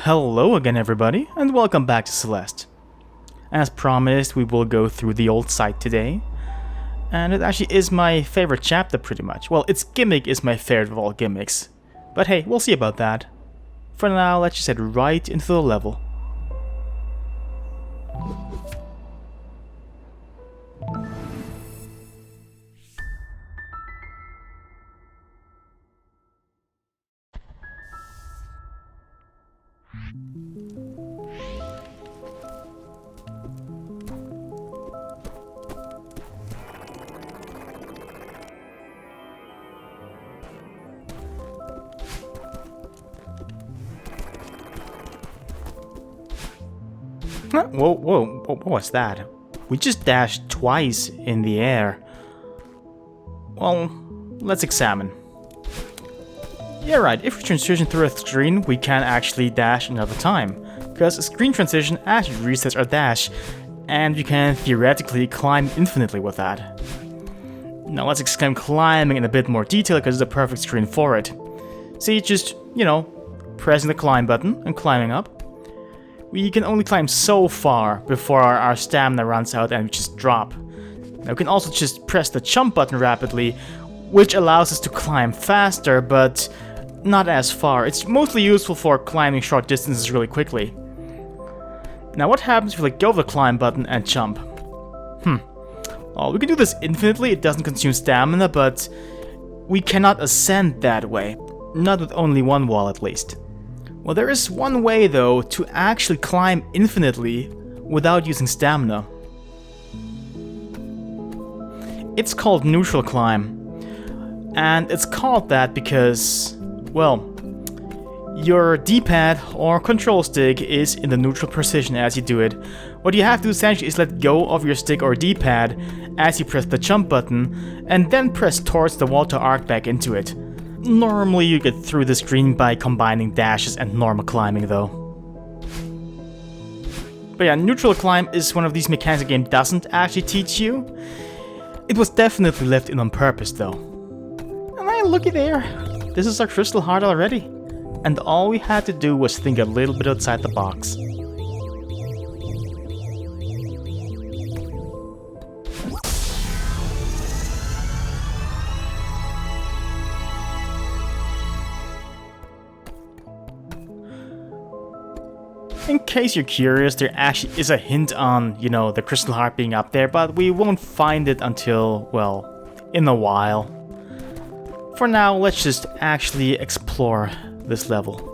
Hello again everybody, and welcome back to Celeste. As promised, we will go through the old site today. And it actually is my favorite chapter pretty much. Well, its gimmick is my favorite of all gimmicks. But hey, we'll see about that. For now, let's just head right into the level. Whoa, what was that? We just dashed twice in the air. Well, let's examine. Yeah, right, if we transition through a screen, we can actually dash another time. Because a screen transition actually resets our dash, and you can theoretically climb infinitely with that. Now let's examine climbing in a bit more detail because it's a perfect screen for it. See, just, pressing the climb button and climbing up. We can only climb so far before our stamina runs out and we just drop. Now we can also just press the jump button rapidly, which allows us to climb faster, but not as far. It's mostly useful for climbing short distances really quickly. Now what happens if we let go of the climb button and jump? Well, we can do this infinitely, it doesn't consume stamina, but we cannot ascend that way. Not with only one wall at least. Well, there is one way though to actually climb infinitely without using stamina. It's called neutral climb. And it's called that because, well, your D-pad or control stick is in the neutral position as you do it. What you have to do essentially is let go of your stick or D-pad as you press the jump button and then press towards the wall to arc back into it. Normally you get through the screen by combining dashes and normal climbing though. But yeah, neutral climb is one of these mechanics the game doesn't actually teach you. It was definitely left in on purpose though. And hey, looky there. This is our crystal heart already. And all we had to do was think a little bit outside the box. In case you're curious, there actually is a hint on, the crystal heart being up there, but we won't find it until, well, in a while. For now, let's just actually explore this level.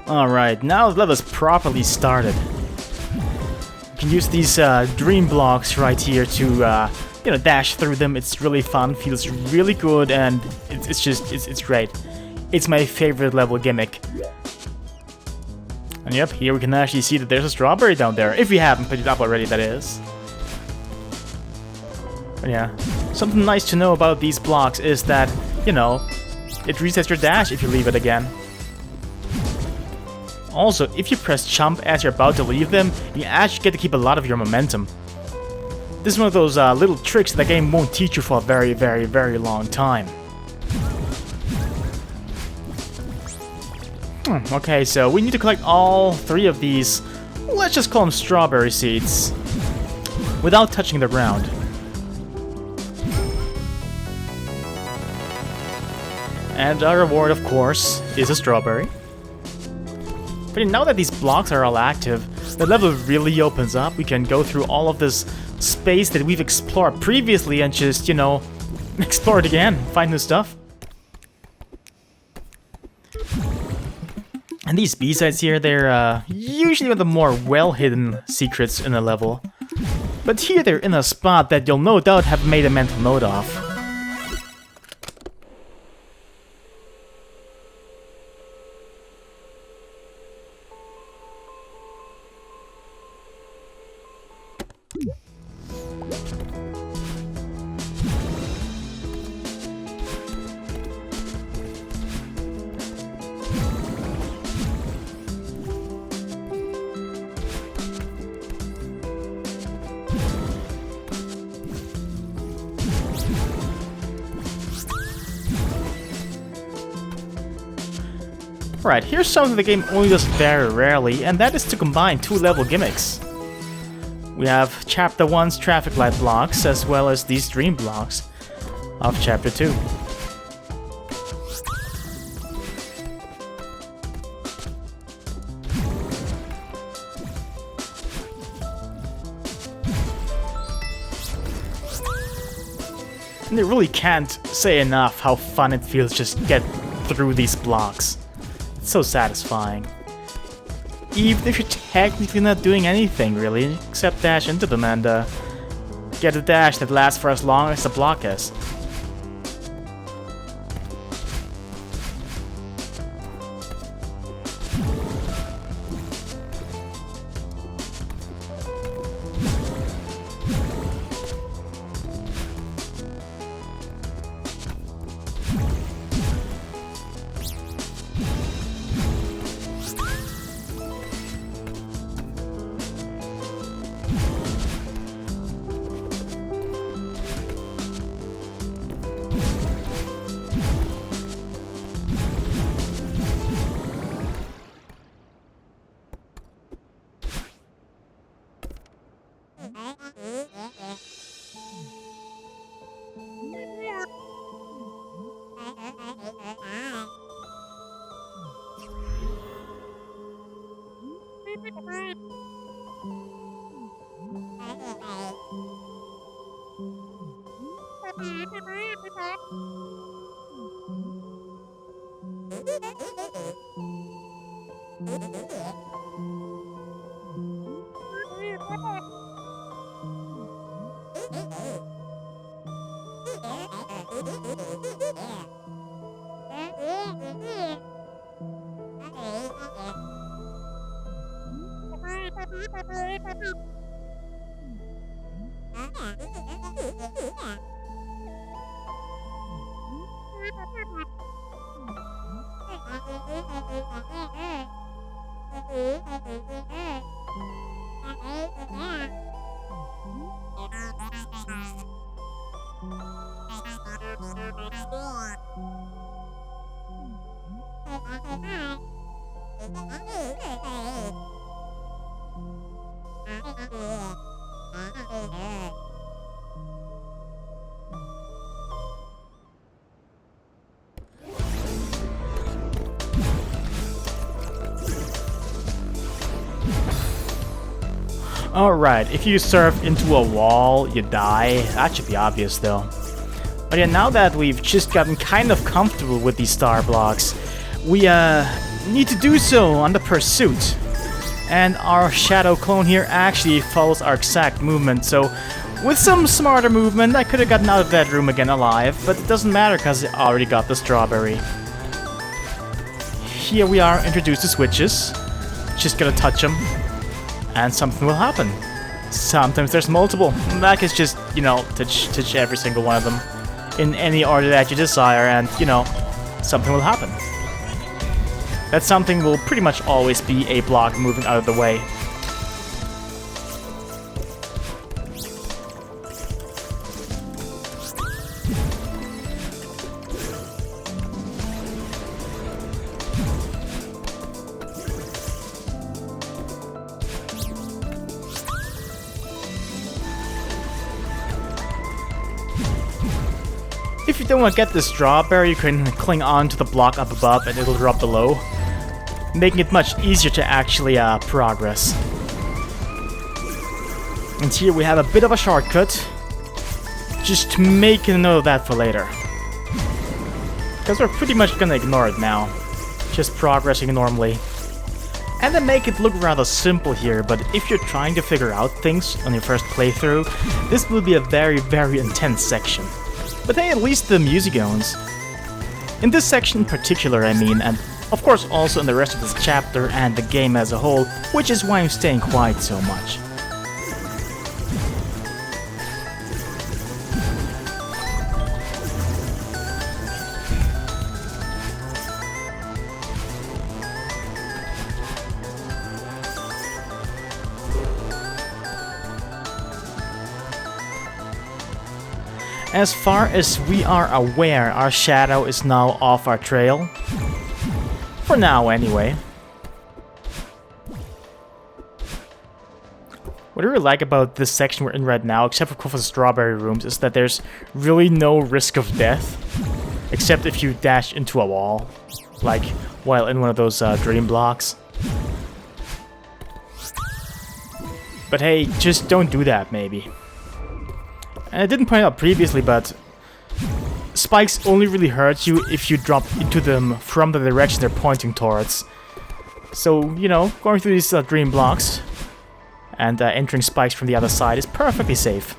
Alright, now the level is properly started. You can use these dream blocks right here to, you know, dash through them. It's really fun, feels really good, and it's great. It's my favorite level gimmick. And yep, here we can actually see that there's a strawberry down there. If we haven't picked it up already, that is. But yeah, something nice to know about these blocks is that, you know, it resets your dash if you leave it again. Also, if you press jump as you're about to leave them, you actually get to keep a lot of your momentum. This is one of those little tricks that the game won't teach you for a very, very, very long time. Okay, so we need to collect all 3 of these, let's just call them strawberry seeds, without touching the ground. And our reward, of course, is a strawberry. But now that these blocks are all active, the level really opens up. We can go through all of this space that we've explored previously and just, you know, explore it again, find new stuff. And these B-sides here, they're usually one of the more well-hidden secrets in a level. But here they're in a spot that you'll no doubt have made a mental note of. Right, here's something the game only does very rarely, and that is to combine 2 level gimmicks. We have Chapter 1's traffic light blocks, as well as these dream blocks of Chapter 2. And they really can't say enough how fun it feels just to get through these blocks. It's so satisfying. Even if you're technically not doing anything, really, except dash into them and get a dash that lasts for as long as the block is. Alright, if you surf into a wall, you die. That should be obvious though. But yeah, now that we've just gotten kind of comfortable with these star blocks, we need to do so on the pursuit. And our shadow clone here actually follows our exact movement, so with some smarter movement I could have gotten out of that room again alive, but it doesn't matter because I already got the strawberry. Here we are introduced to switches. Just gotta touch them and something will happen. Sometimes there's multiple. That is just, you know, touch every single one of them in any order that you desire and, you know, something will happen. That something will pretty much always be a block moving out of the way. If you don't want to get the strawberry, you can cling on to the block up above and it'll drop below, making it much easier to actually progress. And here we have a bit of a shortcut, just make a note of that for later. Because we're pretty much gonna ignore it now, just progressing normally. And then make it look rather simple here, but if you're trying to figure out things on your first playthrough, this will be a very, very intense section. But hey, at least the music owns. In this section in particular, I mean, and of course also in the rest of this chapter and the game as a whole, which is why I'm staying quiet so much. As far as we are aware, our shadow is now off our trail. For now, anyway. What I really like about this section we're in right now, except for the strawberry rooms, is that there's really no risk of death. Except if you dash into a wall. Like, while in one of those dream blocks. But hey, just don't do that, maybe. And I didn't point out previously, but spikes only really hurt you if you drop into them from the direction they're pointing towards. So, you know, going through these dream blocks and entering spikes from the other side is perfectly safe.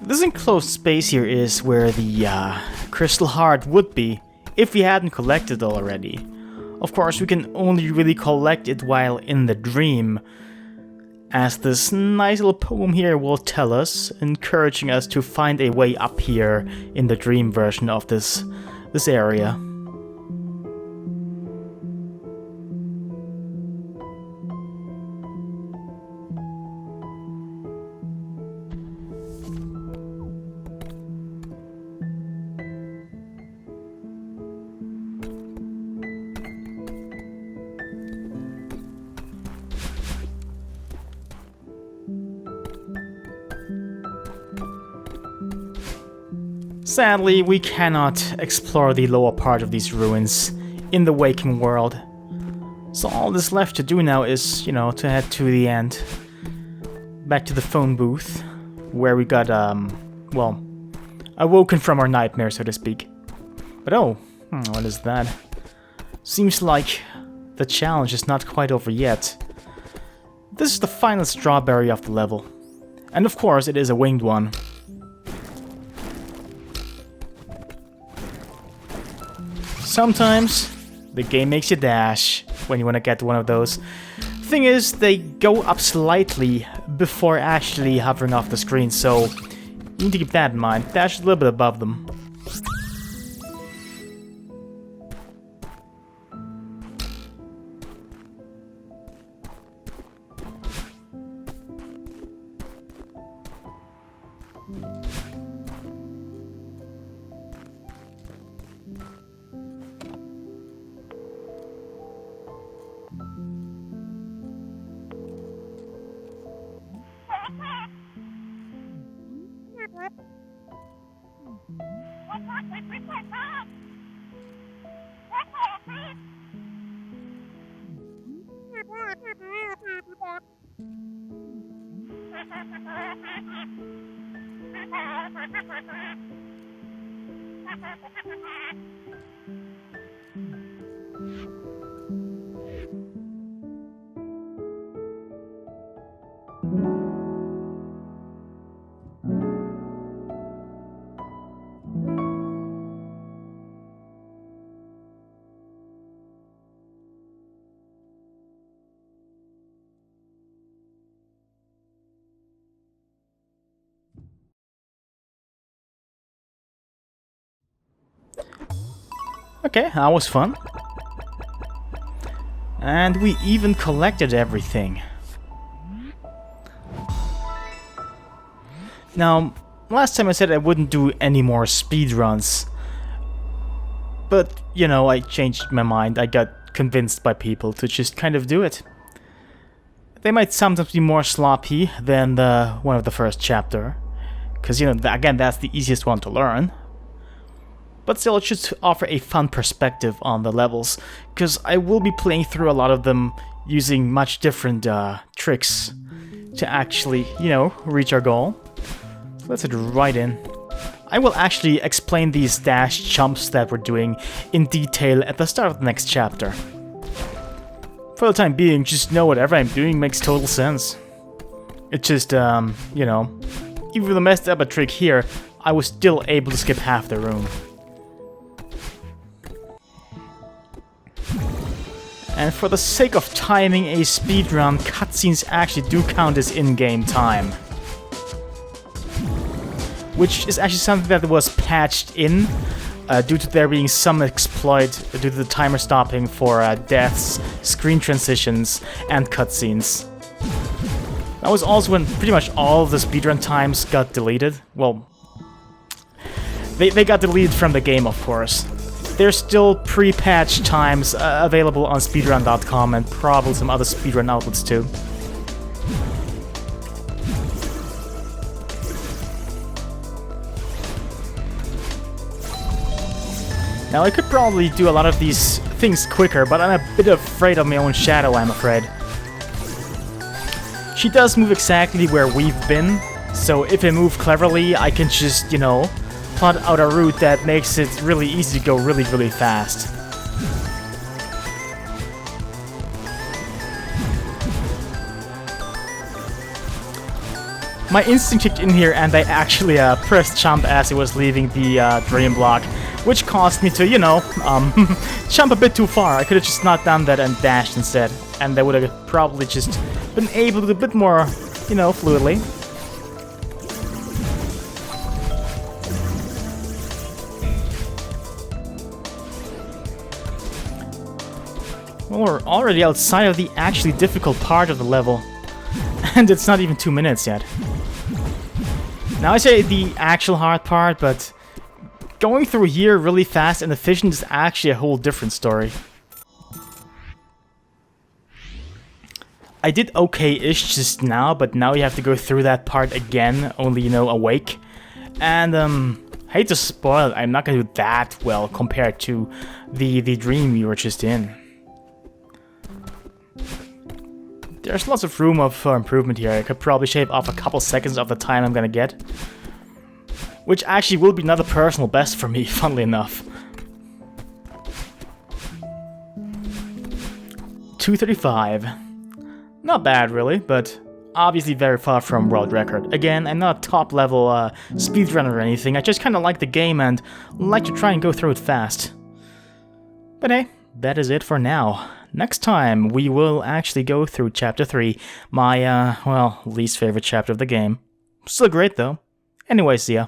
This enclosed space here is where the crystal heart would be, if we hadn't collected it already. Of course, we can only really collect it while in the dream, as this nice little poem here will tell us, encouraging us to find a way up here in the dream version of this area. Sadly, we cannot explore the lower part of these ruins in the waking world. So all that's left to do now is, you know, to head to the end. Back to the phone booth, where we got, well, awoken from our nightmare, so to speak. But oh, what is that? Seems like the challenge is not quite over yet. This is the final strawberry of the level. And of course, it is a winged one. Sometimes the game makes you dash when you want to get one of those. Thing is, they go up slightly before actually hovering off the screen, so you need to keep that in mind. Dash a little bit above them. Okay, that was fun. And we even collected everything. Now, last time I said I wouldn't do any more speedruns. But, you know, I changed my mind. I got convinced by people to just kind of do it. They might sometimes be more sloppy than the one of the first chapter. Because, you know, again, that's the easiest one to learn. But still, it should offer a fun perspective on the levels. Because I will be playing through a lot of them using much different tricks to actually, you know, reach our goal. So let's head right in. I will actually explain these dash jumps that we're doing in detail at the start of the next chapter. For the time being, just know whatever I'm doing makes total sense. It's just, you know, even if I messed up a trick here, I was still able to skip half the room. And for the sake of timing a speedrun, cutscenes actually do count as in-game time. Which is actually something that was patched in due to there being some exploit due to the timer stopping for deaths, screen transitions, and cutscenes. That was also when pretty much all of the speedrun times got deleted. Well, they got deleted from the game, of course. There's still pre-patched times available on speedrun.com and probably some other speedrun outlets too. Now, I could probably do a lot of these things quicker, but I'm a bit afraid of my own shadow, I'm afraid. She does move exactly where we've been, so if I move cleverly, I can just, you know, plot out a route that makes it really easy to go really, really fast. My instinct kicked in here and I actually pressed jump as it was leaving the dream block, which caused me to, you know, jump a bit too far. I could have just not done that and dashed instead, and I would have probably just been able to do a bit more, you know, fluidly. Well, we're already outside of the actually difficult part of the level, and it's not even 2 minutes yet. Now I say the actual hard part, but going through here really fast and efficient is actually a whole different story. I did okay-ish just now, but now you have to go through that part again, only, you know, awake. And, hate to spoil it, I'm not gonna do that well compared to the dream we were just in. There's lots of room for improvement here. I could probably shave off a couple seconds of the time I'm gonna get. Which actually will be another personal best for me, funnily enough. 2:35. Not bad, really, but obviously very far from world record. Again, I'm not a top-level speedrunner or anything. I just kind of like the game and like to try and go through it fast. But hey, that is it for now. Next time, we will actually go through Chapter 3, my, well, least favorite chapter of the game. Still great, though. Anyway, see ya.